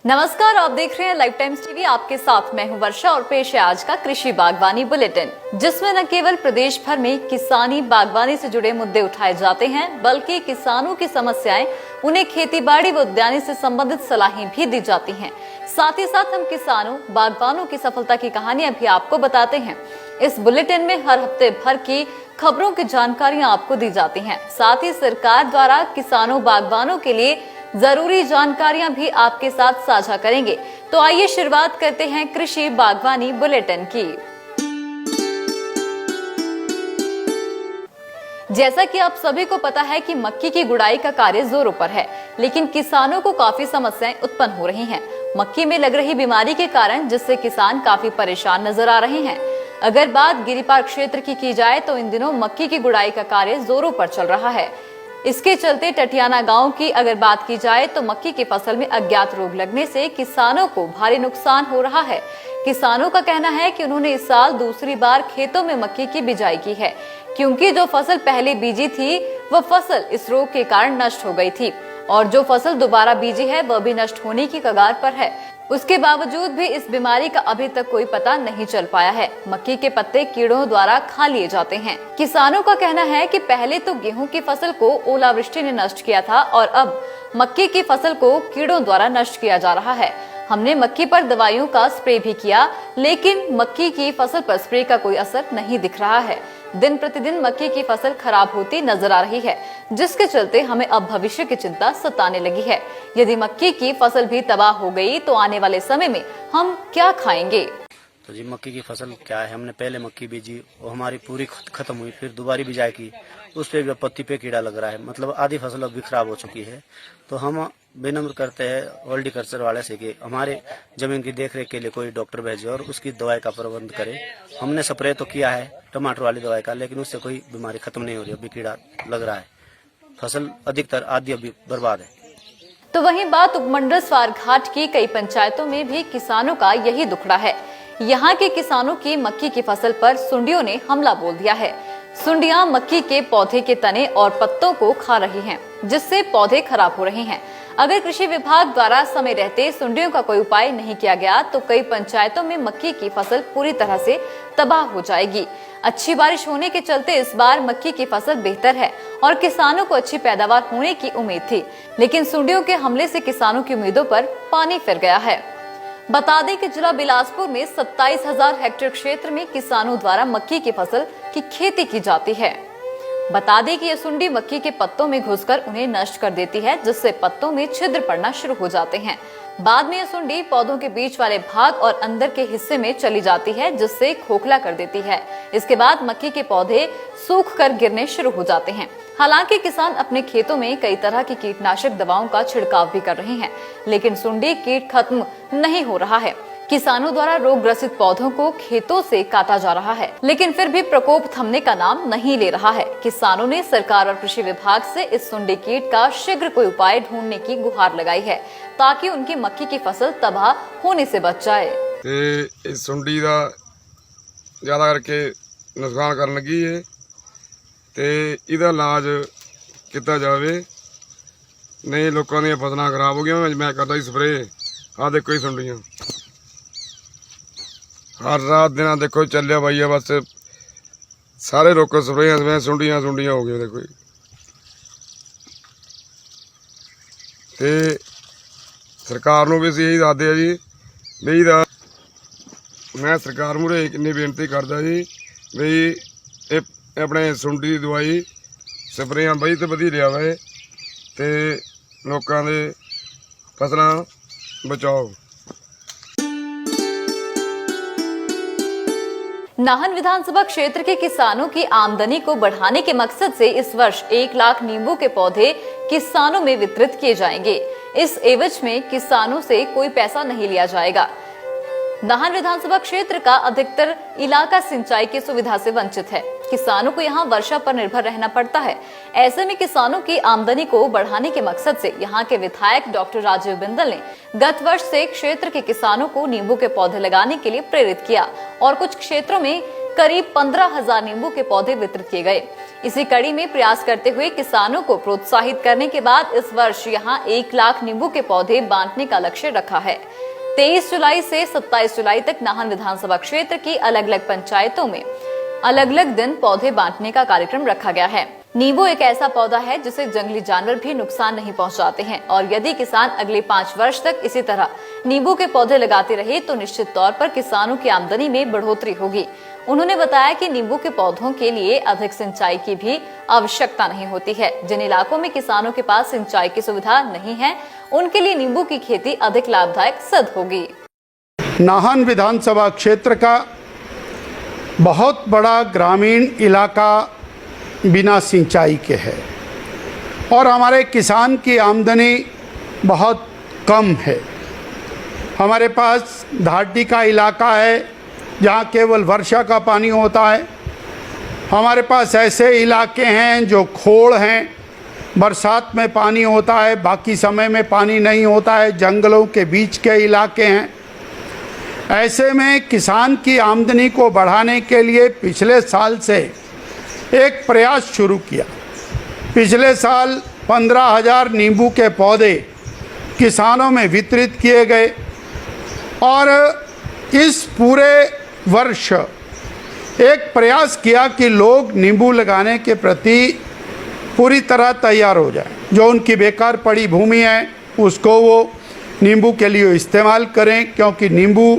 नमस्कार, आप देख रहे हैं लाइव टाइम्स टीवी। आपके साथ मैं हूं वर्षा और पेश है आज का कृषि बागवानी बुलेटिन, जिसमें न केवल प्रदेश भर में किसानी बागवानी से जुड़े मुद्दे उठाए जाते हैं, बल्कि किसानों की समस्याएं, उन्हें खेती बाड़ी व उद्यानी से संबंधित सलाहें भी दी जाती हैं। साथ ही साथ हम किसानों बागवानों की सफलता की कहानियां भी आपको बताते हैं। इस बुलेटिन में हर हफ्ते भर की खबरों की जानकारियां आपको दी जाती हैं। साथ ही सरकार द्वारा किसानों बागवानों के लिए जरूरी जानकारियां भी आपके साथ साझा करेंगे। तो आइए शुरुआत करते हैं कृषि बागवानी बुलेटिन की। जैसा कि आप सभी को पता है कि मक्की की गुड़ाई का कार्य जोरों पर है, लेकिन किसानों को काफी समस्याएं उत्पन्न हो रही हैं। मक्की में लग रही बीमारी के कारण, जिससे किसान काफी परेशान नजर आ रहे हैं। अगर बात गिरिपार क्षेत्र की जाए तो इन दिनों मक्की की गुड़ाई का कार्य जोरों पर चल रहा है। इसके चलते टटियाना गांव की अगर बात की जाए तो मक्की की फसल में अज्ञात रोग लगने से किसानों को भारी नुकसान हो रहा है। किसानों का कहना है कि उन्होंने इस साल दूसरी बार खेतों में मक्की की बिजाई की है, क्योंकि जो फसल पहले बीजी थी वह फसल इस रोग के कारण नष्ट हो गई थी, और जो फसल दोबारा बीजी है वह भी नष्ट होने की कगार पर है। उसके बावजूद भी इस बीमारी का अभी तक कोई पता नहीं चल पाया है। मक्की के पत्ते कीड़ों द्वारा खा लिए जाते हैं। किसानों का कहना है कि पहले तो गेहूं की फसल को ओलावृष्टि ने नष्ट किया था, और अब मक्की की फसल को कीड़ों द्वारा नष्ट किया जा रहा है। हमने मक्की पर दवाइयों का स्प्रे भी किया, लेकिन मक्की की फसल पर स्प्रे का कोई असर नहीं दिख रहा है। दिन प्रतिदिन मक्की की फसल खराब होती नजर आ रही है, जिसके चलते हमें अब भविष्य की चिंता सताने लगी है। यदि मक्की की फसल भी तबाह हो गई तो आने वाले समय में हम क्या खाएंगे? तो जी मक्की की फसल क्या है, हमने पहले मक्की बीजी, वो हमारी पूरी खत्म हुई, फिर दोबारा बिजाई की, उस पे भी पत्ती पे कीड़ा लग रहा है, मतलब आधी फसल अब भी खराब हो चुकी है। तो हम विनम्र करते हैं हॉर्टिकल्चर वाले से कि हमारे जमीन की देखरेख के लिए कोई डॉक्टर भेजे और उसकी दवाई का प्रबंध करे। हमने स्प्रे तो किया है टमाटर वाली दवाई का, लेकिन उससे कोई बीमारी खत्म नहीं हो रही, अभी कीड़ा लग रहा है। फसल अधिकतर आधी अभी बर्बाद है। तो वहीं बात उपमंडल स्वारघाट की कई पंचायतों में भी किसानों का यही दुखड़ा है। यहाँ के किसानों की मक्की की फसल पर सुंडियों ने हमला बोल दिया है। सुंडियां मक्की के पौधे के तने और पत्तों को खा रही हैं, जिससे पौधे खराब हो रहे हैं। अगर कृषि विभाग द्वारा समय रहते सुंडियों का कोई उपाय नहीं किया गया तो कई पंचायतों में मक्की की फसल पूरी तरह से तबाह हो जाएगी। अच्छी बारिश होने के चलते इस बार मक्की की फसल बेहतर है और किसानों को अच्छी पैदावार होने की उम्मीद थी, लेकिन सुंडियों के हमले से किसानों की उम्मीदों पर पानी फिर गया है। बता दें कि जिला बिलासपुर में 27,000 हेक्टेयर क्षेत्र में किसानों द्वारा मक्की की फसल की खेती की जाती है। बता दें कि यह सुंडी मक्की के पत्तों में घुसकर उन्हें नष्ट कर देती है, जिससे पत्तों में छिद्र पड़ना शुरू हो जाते हैं। बाद में यह सुंडी पौधों के बीच वाले भाग और अंदर के हिस्से में चली जाती है, जिससे खोखला कर देती है। इसके बाद मक्की के पौधे सूख कर गिरने शुरू हो जाते हैं। हालांकि किसान अपने खेतों में कई तरह की कीटनाशक दवाओं का छिड़काव भी कर रहे हैं, लेकिन सुंडी कीट खत्म नहीं हो रहा है। किसानों द्वारा रोग ग्रसित पौधों को खेतों से काटा जा रहा है, लेकिन फिर भी प्रकोप थमने का नाम नहीं ले रहा है। किसानों ने सरकार और कृषि विभाग से इस सुंडी कीट का शीघ्र कोई उपाय ढूंढने की गुहार लगाई है, ताकि उनकी मक्की की फसल तबाह होने से बच जाए। इस सुंडी का ज्यादा करके नुकसान करने लगी है, ਤੇ ਇਹਦਾ ਇਲਾਜ ਕੀਤਾ ਜਾਵੇ, ਨਹੀਂ ਲੋਕਾਂ ਦੀਆਂ ਫਸਲਾਂ ਖਰਾਬ ਹੋ ਗਈਆਂ। ਮੈਂ ਕਰਦਾ ਸੀ ਸਪਰੇ, ਆਹ ਦੇਖੋ ਹੀ ਸੁੰਡੀਆਂ ਹਰ ਰਾਤ ਦਿਨਾਂ ਦੇਖੋ ਚੱਲਿਆ ਬਾਈ ਆ, ਬਸ ਸਾਰੇ ਲੋਕ ਸਪਰੇਆਂ ਸੁੰਡੀਆਂ ਹੋ ਗਏ ਦੇਖੋ। ਤੇ ਸਰਕਾਰ ਨੂੰ ਵੀ ਅਸੀਂ ਇਹੀ ਦੱਸਦੇ ਆ ਜੀ ਵੀ ਇਹਦਾ, ਮੈਂ ਸਰਕਾਰ ਮੂਹਰੇ ਕਿੰਨੀ ਬੇਨਤੀ ਕਰਦਾ ਜੀ ਵੀ ਇਹ अपने सुंडी की दवाई स्प्रेयां बड़ी तो वधी लियावे ते लोकां दे फसलां बचाओ। नाहन विधानसभा क्षेत्र के किसानों की आमदनी को बढ़ाने के मकसद से इस वर्ष 1 लाख नींबू के पौधे किसानों में वितरित किए जाएंगे। इस एवज में किसानों से कोई पैसा नहीं लिया जाएगा। नाहन विधानसभा क्षेत्र का अधिकतर इलाका सिंचाई की सुविधा से वंचित है। किसानों को यहाँ वर्षा पर निर्भर रहना पड़ता है। ऐसे में किसानों की आमदनी को बढ़ाने के मकसद से यहाँ के विधायक डॉक्टर राजीव बिंदल ने गत वर्ष से क्षेत्र के किसानों को नींबू के पौधे लगाने के लिए प्रेरित किया और कुछ क्षेत्रों में करीब 15,000 नींबू के पौधे वितरित किए गए। इसी कड़ी में प्रयास करते हुए किसानों को प्रोत्साहित करने के बाद इस वर्ष यहां 1 लाख नींबू के पौधे बांटने का लक्ष्य रखा है। 23 जुलाई से 27 जुलाई तक नाहन विधानसभा क्षेत्र की अलग अलग पंचायतों में अलग अलग दिन पौधे बांटने का कार्यक्रम रखा गया है। नींबू एक ऐसा पौधा है जिसे जंगली जानवर भी नुकसान नहीं पहुंचाते हैं और यदि किसान अगले 5 वर्ष तक इसी तरह नींबू के पौधे लगाते रहे तो निश्चित तौर पर किसानों की आमदनी में बढ़ोतरी होगी। उन्होंने बताया कि नींबू के पौधों के लिए अधिक सिंचाई की भी आवश्यकता नहीं होती है। जिन इलाकों में किसानों के पास सिंचाई की सुविधा नहीं है, उनके लिए नींबू की खेती अधिक लाभदायक सिद्ध होगी। नाहन विधानसभा क्षेत्र का बहुत बड़ा ग्रामीण इलाका बिना सिंचाई के है और हमारे किसान की आमदनी बहुत कम है। हमारे पास घाटी का इलाका है जहाँ केवल वर्षा का पानी होता है। हमारे पास ऐसे इलाके हैं जो खोड़ हैं, बरसात में पानी होता है, बाकी समय में पानी नहीं होता है, जंगलों के बीच के इलाके हैं। ऐसे में किसान की आमदनी को बढ़ाने के लिए पिछले साल से एक प्रयास शुरू किया। पिछले साल 15,000 नींबू के पौधे किसानों में वितरित किए गए और इस पूरे वर्ष एक प्रयास किया कि लोग नींबू लगाने के प्रति पूरी तरह तैयार हो जाए। जो उनकी बेकार पड़ी भूमि है उसको वो नींबू के लिए इस्तेमाल करें, क्योंकि नींबू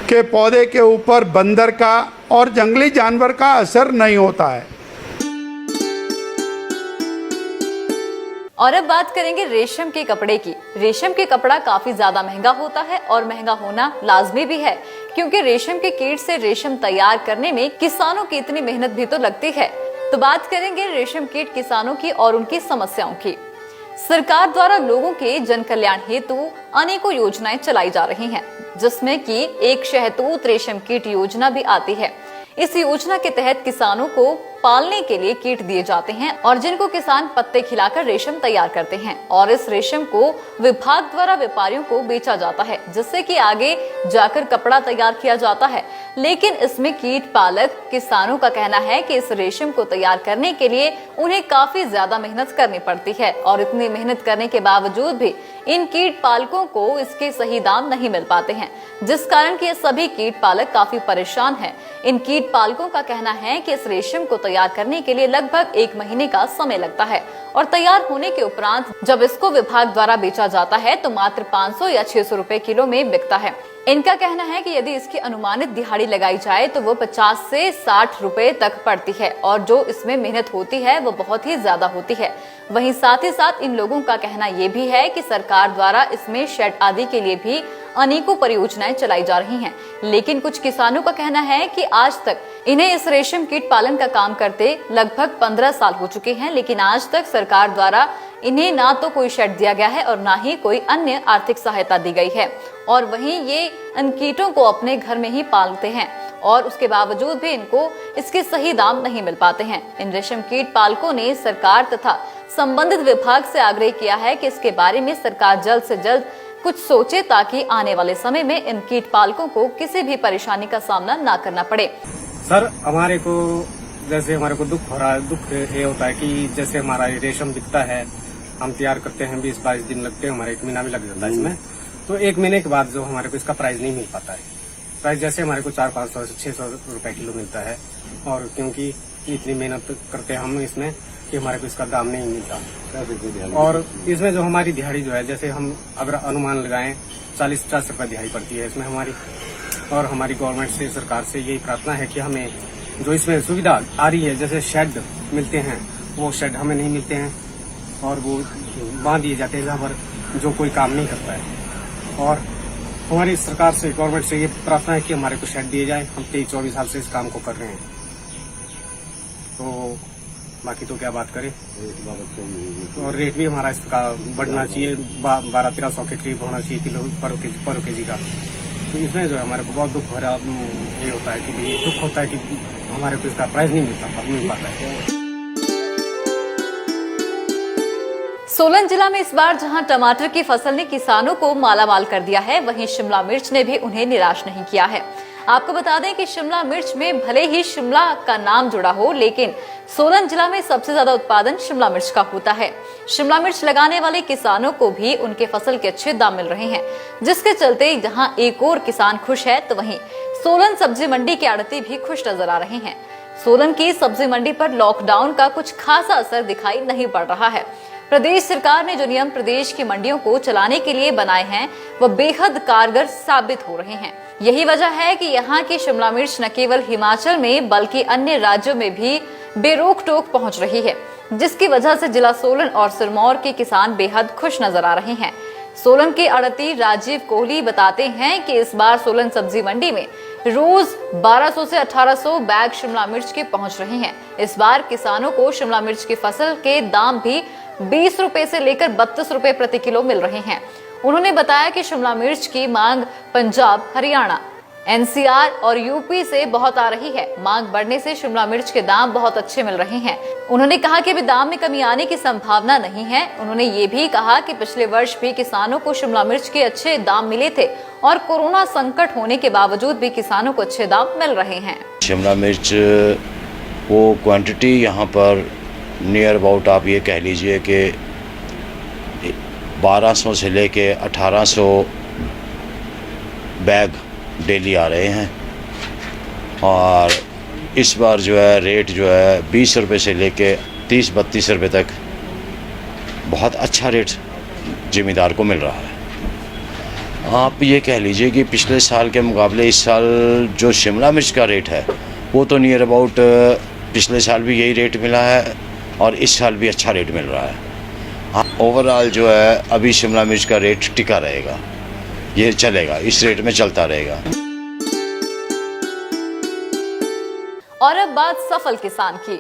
के पौधे के ऊपर बंदर का और जंगली जानवर का असर नहीं होता है। और अब बात करेंगे रेशम के कपड़े की। रेशम के कपड़ा काफी ज्यादा महंगा होता है और महंगा होना लाजमी भी है, क्योंकि रेशम के कीट से रेशम तैयार करने में किसानों की इतनी मेहनत भी तो लगती है। तो बात करेंगे रेशम कीट किसानों की और उनकी समस्याओं की। सरकार द्वारा लोगों के जन कल्याण हेतु अनेकों योजनाएं चलाई जा रही हैं, जिसमें कि एक शहतूत रेशम कीट योजना भी आती है। इस योजना के तहत किसानों को पालने के लिए कीट दिए जाते हैं और जिनको किसान पत्ते खिलाकर रेशम तैयार करते हैं और इस रेशम को विभाग द्वारा व्यापारियों को बेचा जाता है, जिससे कि आगे जाकर कपड़ा तैयार किया जाता है। लेकिन इसमें कीट पालक किसानों का कहना है कि इस रेशम को तैयार करने के लिए उन्हें काफी ज्यादा मेहनत करनी पड़ती है और इतनी मेहनत करने के बावजूद भी इन कीट पालकों को इसके सही दाम नहीं मिल पाते हैं, जिस कारण कि ये सभी कीट पालक काफी परेशान हैं। इन कीट पालकों का कहना है कि इस रेशम को तैयार करने के लिए लगभग 1 महीने का समय लगता है और तैयार होने के उपरांत जब इसको विभाग द्वारा बेचा जाता है तो मात्र 500 या 600 रुपए किलो में बिकता है। इनका कहना है कि यदि इसकी अनुमानित दिहाड़ी लगाई जाए तो वो 50 से 60 रुपए तक पड़ती है और जो इसमें मेहनत होती है वो बहुत ही ज्यादा होती है। वहीं साथ ही साथ इन लोगों का कहना ये भी है कि सरकार द्वारा इसमें शेड आदि के लिए भी अनेकों परियोजनाएं चलाई जा रही हैं, लेकिन कुछ किसानों का कहना है कि आज तक इन्हें इस रेशम कीट पालन का काम करते लगभग 15 साल हो चुके हैं, लेकिन आज तक सरकार द्वारा इन्हें ना तो कोई शेड दिया गया है और ना ही कोई अन्य आर्थिक सहायता दी गई है। और वहीं ये इन कीटों को अपने घर में ही पालते हैं और उसके बावजूद भी इनको इसके सही दाम नहीं मिल पाते हैं। इन रेशम कीट पालकों ने सरकार तथा संबंधित विभाग से आग्रह किया है कि इसके बारे में सरकार जल्द से जल्द कुछ सोचे, ताकि आने वाले समय में इन कीट पालकों को किसी भी परेशानी का सामना ना करना पड़े। सर, हमारे को दुख हो रहा है। दुख ये होता है कि जैसे हमारा रेशम बिकता है, हम तैयार करते हैं, 20-22 दिन लगते हैं, हमारे 1 महीना भी लग जाता है इसमें। तो 1 महीने के बाद जो हमारे को इसका प्राइस नहीं मिल पाता है। प्राइस जैसे हमारे को 400-500 से 600 रुपए किलो मिलता है, और क्योंकि इतनी मेहनत करते हैं हम इसमें कि हमारे को इसका दाम नहीं मिलता। और इसमें जो हमारी दिहाड़ी जो है, जैसे हम अगर अनुमान लगाएं 40-50 रुपए दिहाड़ी पड़ती है इसमें हमारी। और हमारी गवर्नमेंट से, सरकार से यही प्रार्थना है कि हमें जो इसमें सुविधा आ रही है, जैसे शेड मिलते हैं, वो शेड हमें नहीं मिलते हैं और वो बांध दिए जाते हैं जहाँ पर जो कोई काम नहीं करता है। और हमारी सरकार से, गवर्नमेंट से ये प्रार्थना है कि हमारे को शेड दिए जाए। हम 23-24 साल से इस काम को कर रहे हैं, तो बाकी तो क्या बात करें। और रेट भी हमारा इसका बढ़ना चाहिए, 1200-1300 के करीब होना चाहिए किलो पर केजी का। तो इसमें जो है हमारे को बहुत दुख भरा ये होता है कि दुख होता है कि हमारे को इसका प्राइस नहीं मिल पाता है। सोलन जिला में इस बार जहां टमाटर की फसल ने किसानों को मालामाल कर दिया है, वहीं शिमला मिर्च ने भी उन्हें निराश नहीं किया है। आपको बता दें कि शिमला मिर्च में भले ही शिमला का नाम जुड़ा हो, लेकिन सोलन जिला में सबसे ज्यादा उत्पादन शिमला मिर्च का होता है। शिमला मिर्च लगाने वाले किसानों को भी उनके फसल के अच्छे दाम मिल रहे हैं, जिसके चलते जहां एक और किसान खुश है तो वहीं सोलन सब्जी मंडी के आड़ती भी खुश नजर आ रहे हैं। सोलन की सब्जी मंडी पर लॉकडाउन का कुछ खासा असर दिखाई नहीं पड़ रहा है। प्रदेश सरकार ने जो नियम प्रदेश की मंडियों को चलाने के लिए बनाए हैं, वह बेहद कारगर साबित हो रहे हैं। यही वजह है कि यहाँ की शिमला मिर्च न केवल हिमाचल में बल्कि अन्य राज्यों में भी बेरोक टोक पहुंच रही है, जिसकी वजह से जिला सोलन और सिरमौर के किसान बेहद खुश नजर आ रहे हैं। सोलन के आड़ती राजीव कोहली बताते हैं कि इस बार सोलन सब्जी मंडी में रोज 1200 से 1800 बैग शिमला मिर्च के पहुंच रहे हैं। इस बार किसानों को शिमला मिर्च की फसल के दाम भी 20 रुपए से लेकर 32 रुपए प्रति किलो मिल रहे हैं। उन्होंने बताया कि शिमला मिर्च की मांग पंजाब, हरियाणा, एनसीआर और यूपी से बहुत आ रही है। मांग बढ़ने से शिमला मिर्च के दाम बहुत अच्छे मिल रहे हैं। उन्होंने कहा कि अभी दाम में कमी आने की संभावना नहीं है। उन्होंने ये भी कहा कि पिछले वर्ष भी किसानों को शिमला मिर्च के अच्छे दाम मिले थे और कोरोना संकट होने के बावजूद भी किसानों को अच्छे दाम मिल रहे हैं। शिमला मिर्च वो क्वांटिटी यहाँ पर नियर अबाउट आप ये कह लीजिए कि 1200 से लेके 1800 बैग डेली आ रहे हैं और इस बार जो है रेट जो है 20 रुपये से लेके 30-32 रुपये तक बहुत अच्छा रेट ज़मींदार को मिल रहा है। आप ये कह लीजिए कि पिछले साल के मुकाबले इस साल जो शिमला मिर्च का रेट है वो तो नियर अबाउट पिछले साल भी यही रेट मिला है और इस साल भी अच्छा रेट मिल रहा है। ओवरऑल जो है अभी शिमला मिर्च का रेट टिका रहेगा, ये चलेगा, इस रेट में चलता रहेगा। और अब बात सफल किसान की,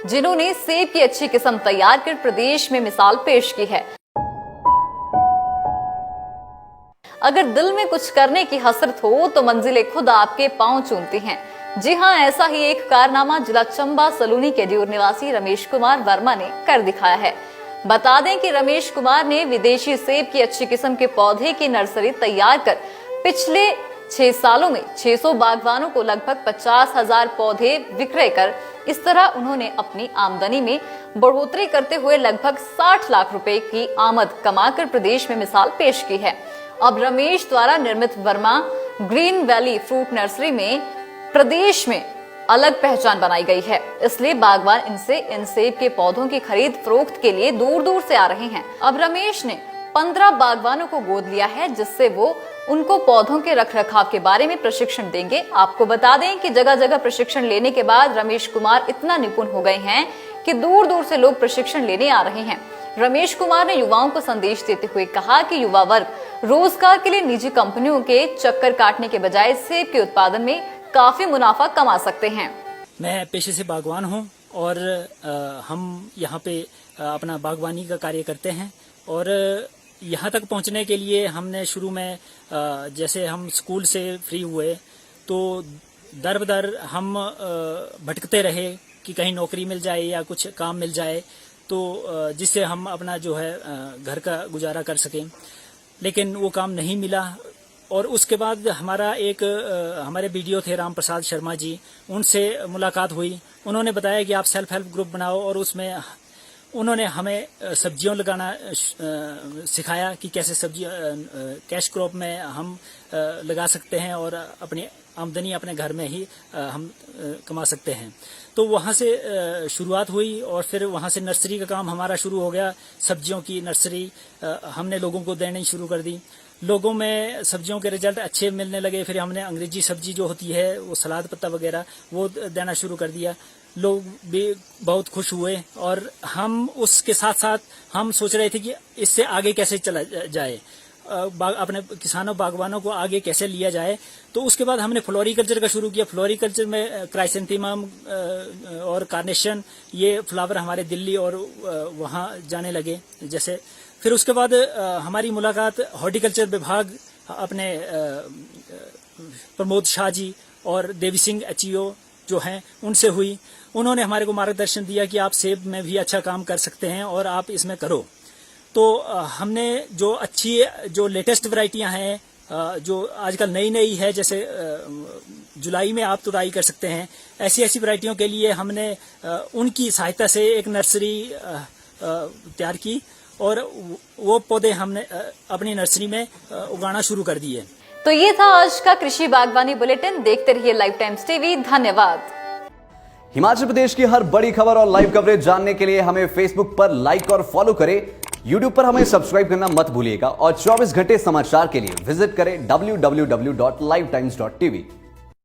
जिन्होंने सेब की अच्छी किस्म तैयार कर प्रदेश में मिसाल पेश की है। अगर दिल में कुछ करने की हसरत हो तो मंजिलें खुद आपके पांव चूमती हैं। जी हां, ऐसा ही एक कारनामा जिला चंबा सलूनी के ड्यूर निवासी रमेश कुमार वर्मा ने कर दिखाया है। बता दें कि रमेश कुमार ने विदेशी सेब की अच्छी किस्म के पौधे की नर्सरी तैयार कर पिछले 6 सालों में 600 बागवानों को लगभग 50,000 पौधे विक्रय कर इस तरह उन्होंने अपनी आमदनी में बढ़ोतरी करते हुए लगभग 60 लाख रुपए की आमद कमाकर प्रदेश में मिसाल पेश की है। अब रमेश द्वारा निर्मित Verma green valley fruit nursery में प्रदेश में अलग पहचान बनाई गई है, इसलिए बागवान इनसे इन सेब के पौधों की खरीद फरोख्त के लिए दूर दूर से आ रहे हैं। अब रमेश ने 15 बागवानों को गोद लिया है, जिससे वो उनको पौधों के रखरखाव के बारे में प्रशिक्षण देंगे। आपको बता दें कि जगह जगह प्रशिक्षण लेने के बाद रमेश कुमार इतना निपुण हो गए हैं कि दूर दूर से लोग प्रशिक्षण लेने आ रहे हैं। रमेश कुमार ने युवाओं को संदेश देते हुए कहा कि युवा वर्ग रोजगार के लिए निजी कंपनियों के चक्कर काटने के बजाय सेब के उत्पादन में काफी मुनाफा कमा सकते हैं। मैं पेशे से बागवान हूं और हम यहाँ पे अपना बागवानी का कार्य करते हैं और यहाँ तक पहुँचने के लिए हमने शुरू में जैसे हम स्कूल से फ्री हुए तो दर बदर हम भटकते रहे कि कहीं नौकरी मिल जाए या कुछ काम मिल जाए तो जिससे हम अपना जो है घर का गुजारा कर सकें, लेकिन वो काम नहीं मिला। और उसके बाद हमारे बीडीओ थे राम प्रसाद शर्मा जी, उनसे मुलाकात हुई। उन्होंने बताया कि आप सेल्फ हेल्प ग्रुप बनाओ और उसमें उन्होंने हमें सब्जियों लगाना सिखाया कि कैसे सब्जी कैश क्रॉप में हम लगा सकते हैं और अपनी आमदनी अपने घर में ही हम कमा सकते हैं। तो वहाँ से शुरुआत हुई और फिर वहाँ से नर्सरी का काम हमारा शुरू हो गया। सब्जियों की नर्सरी हमने लोगों को देनी शुरू कर दी। लोगों में सब्जियों के रिजल्ट अच्छे मिलने लगे। फिर हमने अंग्रेजी सब्जी जो होती है वो सलाद पत्ता वगैरह वो देना शुरू कर दिया। लोग भी बहुत खुश हुए और हम उसके साथ साथ हम सोच रहे थे कि इससे आगे कैसे चला जाए, अपने किसानों बागवानों को आगे कैसे लिया जाए। तो उसके बाद हमने फ्लोरिकल्चर का शुरू किया। फ्लोरिकल्चर में क्राइसेंथेमम और कार्नेशन ये फ्लावर हमारे दिल्ली और वहाँ जाने लगे जैसे। फिर उसके बाद हमारी मुलाकात हॉर्टिकल्चर विभाग अपने प्रमोद शाह जी और देवी सिंह एचईओ जो हैं उनसे हुई। उन्होंने हमारे को मार्गदर्शन दिया कि आप सेब में भी अच्छा काम कर सकते हैं और आप इसमें करो। तो हमने जो लेटेस्ट वैरायटियां हैं जो आजकल नई नई है, जैसे जुलाई में आप तुड़ाई कर सकते हैं, ऐसी ऐसी वैरायटियों के लिए हमने उनकी सहायता से एक नर्सरी तैयार की और वो पौधे हमने अपनी नर्सरी में उगाना शुरू कर दिए। तो ये था आज का कृषि बागवानी बुलेटिन। देखते रहिए लाइव टाइम्स टीवी। धन्यवाद। हिमाचल प्रदेश की हर बड़ी खबर और लाइव कवरेज जानने के लिए हमें फेसबुक पर लाइक और फॉलो करें। यूट्यूब पर हमें सब्सक्राइब करना मत भूलिएगा और 24 घंटे समाचार के लिए विजिट करें www.livetimes.tv।